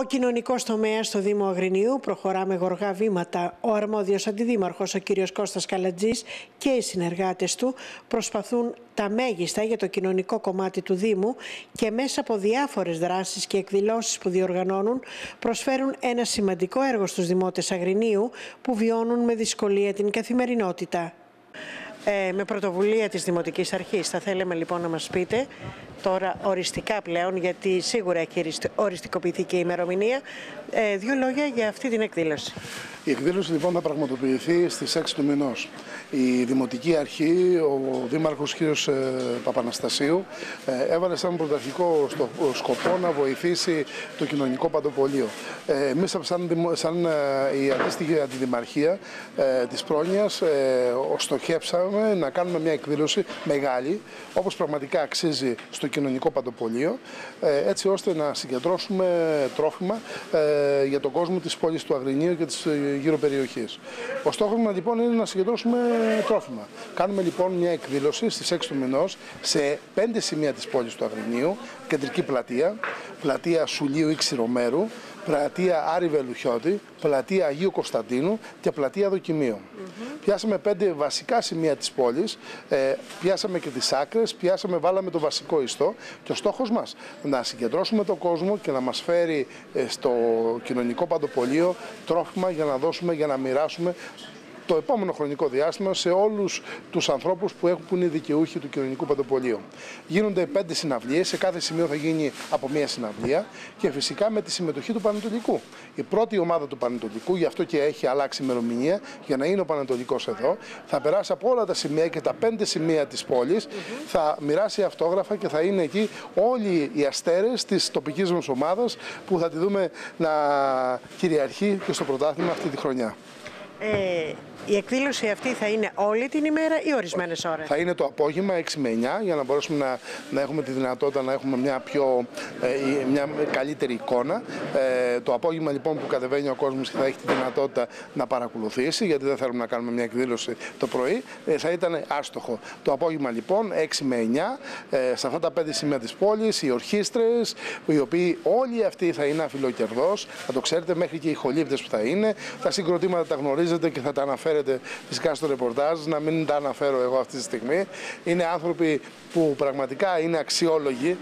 Ο κοινωνικός τομέας στο Δήμο Αγρινίου προχωρά με γοργά βήματα. Ο αρμόδιος αντιδήμαρχος, ο κ. Κώστας Καλατζής, και οι συνεργάτες του προσπαθούν τα μέγιστα για το κοινωνικό κομμάτι του Δήμου και μέσα από διάφορες δράσεις και εκδηλώσεις που διοργανώνουν προσφέρουν ένα σημαντικό έργο στους δημότες Αγρινίου που βιώνουν με δυσκολία την καθημερινότητα. Με πρωτοβουλία της Δημοτικής Αρχής θα θέλαμε λοιπόν να μας πείτε τώρα οριστικά πλέον, γιατί σίγουρα έχει οριστικοποιηθεί και η ημερομηνία, δύο λόγια για αυτή την εκδήλωση. Η εκδήλωση λοιπόν θα πραγματοποιηθεί στις 6 του μηνός. Η Δημοτική Αρχή, ο Δήμαρχος κ. Παπαναστασίου, έβαλε σαν πρωταρχικό σκοπό να βοηθήσει το κοινωνικό παντοπολείο. Εμείς σαν η αντίστοιχη αντιδημαρχία της Πρόνοιας στοχεύσαμε να κάνουμε μια εκδήλωση μεγάλη, όπως πραγματικά αξίζει στο κοινωνικό παντοπολείο, έτσι ώστε να συγκεντρώσουμε τρόφιμα για τον κόσμο της πόλης του Αγρινίου και της γύρω περιοχής. Ο στόχος μας λοιπόν είναι να συγκεντρώσουμε τρόφιμα. Κάνουμε λοιπόν μια εκδήλωση στις 6 του μηνός σε 5 σημεία της πόλης του Αγρινίου: κεντρική πλατεία, πλατεία Σουλίου ή Ξηρομέρου, πλατεία Άρη Βελουχιώτη, πλατεία Αγίου Κωνσταντίνου και πλατεία Δοκιμίου. Πιάσαμε 5 βασικά σημεία της πόλης, πιάσαμε και τις άκρες, βάλαμε το βασικό ιστό και ο στόχος μας να συγκεντρώσουμε τον κόσμο και να μας φέρει στο κοινωνικό παντοπολείο τρόφιμα για να δώσουμε, για να μοιράσουμε το επόμενο χρονικό διάστημα σε όλους τους ανθρώπους που είναι δικαιούχοι του κοινωνικού παντοπολείου. Γίνονται 5 συναυλίες, σε κάθε σημείο θα γίνει από μία συναυλία και φυσικά με τη συμμετοχή του Πανετολικού. Η πρώτη ομάδα του Πανετολικού, γι' αυτό και έχει αλλάξει ημερομηνία, για να είναι ο Πανετολικός εδώ, θα περάσει από όλα τα σημεία και τα 5 σημεία της πόλης, θα μοιράσει αυτόγραφα και θα είναι εκεί όλοι οι αστέρες της τοπικής μας ομάδας που θα τη δούμε να κυριαρχεί και στο πρωτάθλημα αυτή τη χρονιά. Η εκδήλωση αυτή θα είναι όλη την ημέρα ή ορισμένες ώρες? Θα είναι το απόγευμα 6 με 9 για να μπορέσουμε να έχουμε τη δυνατότητα να έχουμε μια καλύτερη εικόνα. Το απόγευμα λοιπόν που κατεβαίνει ο κόσμος και θα έχει τη δυνατότητα να παρακολουθήσει, γιατί δεν θέλουμε να κάνουμε μια εκδήλωση το πρωί, θα ήταν άστοχο. Το απόγευμα λοιπόν 6 με 9 σε αυτά τα 5 σημεία της πόλης, οι ορχήστρες, οι οποίοι όλοι αυτοί θα είναι αφιλοκερδός, θα το ξέρετε, μέχρι και οι χολύπτες που θα είναι, τα συγκροτήματα τα γνωρίζετε και θα τα αναφέρετε φυσικά στο ρεπορτάζ, να μην τα αναφέρω εγώ αυτή τη στιγμή. Είναι άνθρωποι που πραγματικά είναι αξιόλογοι,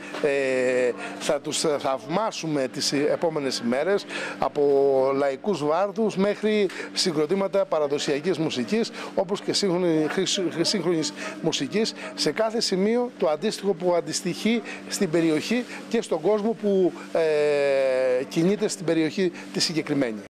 θα τους θαυμάσουμε τις επόμενες ημέρες, από λαϊκούς βάρδους μέχρι συγκροτήματα παραδοσιακής μουσικής, όπως και σύγχρονης μουσικής, σε κάθε σημείο το αντίστοιχο που αντιστοιχεί στην περιοχή και στον κόσμο που κινείται στην περιοχή τη συγκεκριμένη.